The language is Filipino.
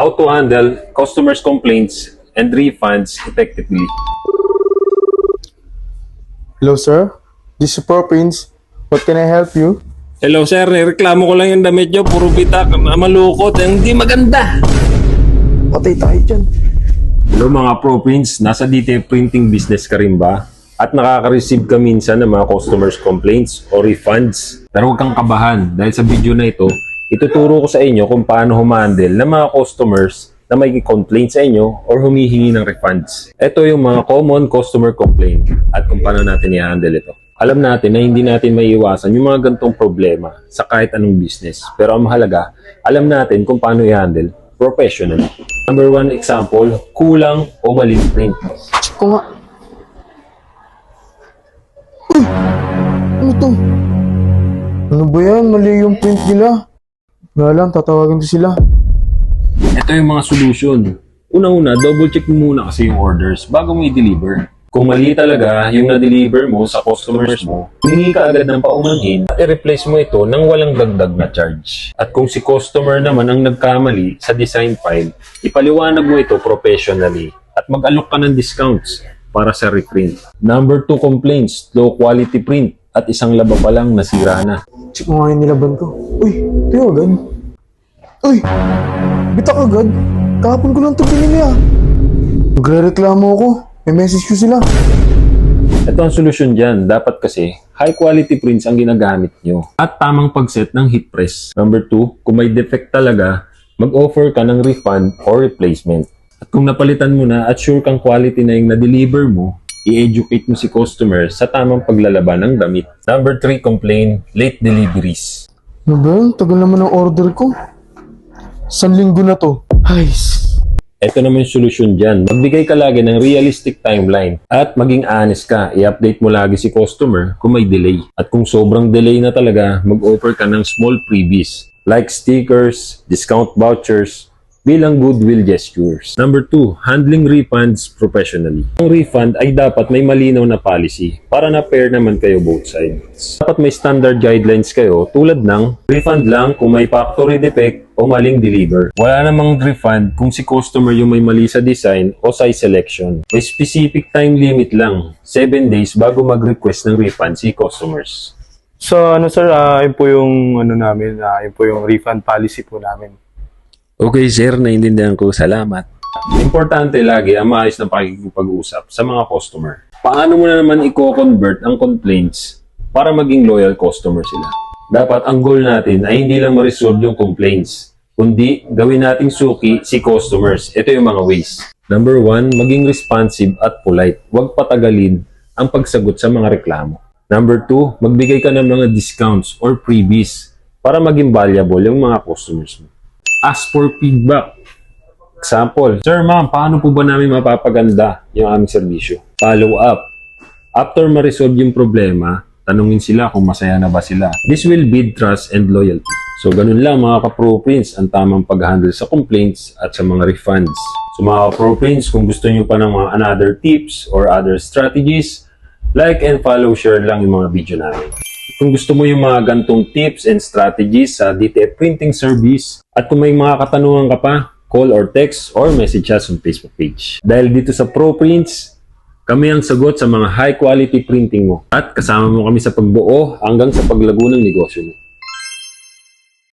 how to handle customers' complaints and refunds effectively. Hello, sir. This is Pro Prince. What can I help you? Hello sir, reklamo ko lang yung damit nyo. Puro bitak, malukot, hindi maganda. Patay tayo dyan. Hello mga Pro Prince, nasa DTF printing business ka rin ba? At nakaka-receive ka minsan ng mga customers' complaints o refunds. Pero huwag kang kabahan dahil sa video na ito, ituturo ko sa inyo kung paano humandle ng mga customers na may complaint sa inyo or humihingi ng refunds. Ito yung mga common customer complaint at kung paano natin i-handle ito. Alam natin na hindi natin maiiwasan yung mga gantong problema sa kahit anong business. Pero ang mahalaga, alam natin kung paano i-handle professionally. Number 1 example, kulang o maling print. Check ko nga. Uy! Ano to? Ano ba yan? Mali yung print nila. Wala lang, tatawagin ko sila. Ito yung mga solution. Unang-una, double check mo muna kasi yung orders bago mo i-deliver. Kung mali talaga yung na-deliver mo sa customers mo, humingi ka agad ng paumanhin at i-replace mo ito ng walang dagdag na charge. At kung si customer naman ang nagkamali sa design file, ipaliwanag mo ito professionally at mag-alok ka ng discounts para sa reprint. Number 2 complaints, low quality print at isang laba pa lang nasira na. Check mo nga yung nilaban ko. Uy, ito yung agad. Uy! Bitak agad. Kahapon ko lang ito pinili ah. Magre-reklamo ako. May message ko sila. Ito ang solusyon dyan. Dapat kasi, high quality prints ang ginagamit nyo. At tamang pagset ng heat press. Number 2, kung may defect talaga, mag-offer ka ng refund or replacement. At kung napalitan mo na at sure kang quality na yung na-deliver mo, i-educate mo si customer sa tamang paglalaban ng damit. Number 3, complain, late deliveries. Ano ba yun? Tagal naman ang order ko. 1 linggo na to. Ay, Ito naman yung solusyon dyan. Magbigay ka lagi ng realistic timeline at maging honest ka. I-update mo lagi si customer kung may delay. At kung sobrang delay na talaga, mag-offer ka ng small freebies like stickers, discount vouchers, bilang goodwill gestures. Number 2, handling refunds professionally. Ang refund ay dapat may malinaw na policy para na fair naman kayo both sides. Dapat may standard guidelines kayo tulad ng refund lang kung may factory defect o maling deliver. Wala namang refund kung si customer yung may mali sa design o size selection. May specific time limit lang, 7 days bago mag-request ng refund si customers. So ano sir, yun po yung ano namin, yun po yung refund policy po namin. Okay sir, naiintindihan ko. Salamat. Importante lagi ang maayos na pakikipag-usap sa mga customer. Paano mo na naman i-convert ang complaints para maging loyal customer sila? Dapat ang goal natin ay hindi lang ma-resolve yung complaints, kundi gawin nating suki si customers. Ito yung mga ways. Number 1, maging responsive at polite. Huwag patagalin ang pagsagot sa mga reklamo. Number 2, magbigay ka ng mga discounts or freebies para maging valuable yung mga customers mo. Ask for feedback. Example, Sir, ma'am, paano po ba namin mapapaganda yung aming serbisyo? Follow up. After ma-resolve yung problema, tanungin sila kung masaya na ba sila. This will build trust and loyalty. So, ganun lang mga ka-Pro Prince ang tamang pag-handle sa complaints at sa mga refunds. So, mga ka-Pro Prince, kung gusto nyo pa ng mga another tips or other strategies, like and follow, share lang yung mga video namin. Kung gusto mo yung mga gantong tips and strategies sa DTF printing service at kung may mga katanungan ka pa, call or text or message us on Facebook page. Dahil dito sa Pro Prints, kami ang sagot sa mga high quality printing mo at kasama mo kami sa pagbuo hanggang sa paglago ng negosyo mo.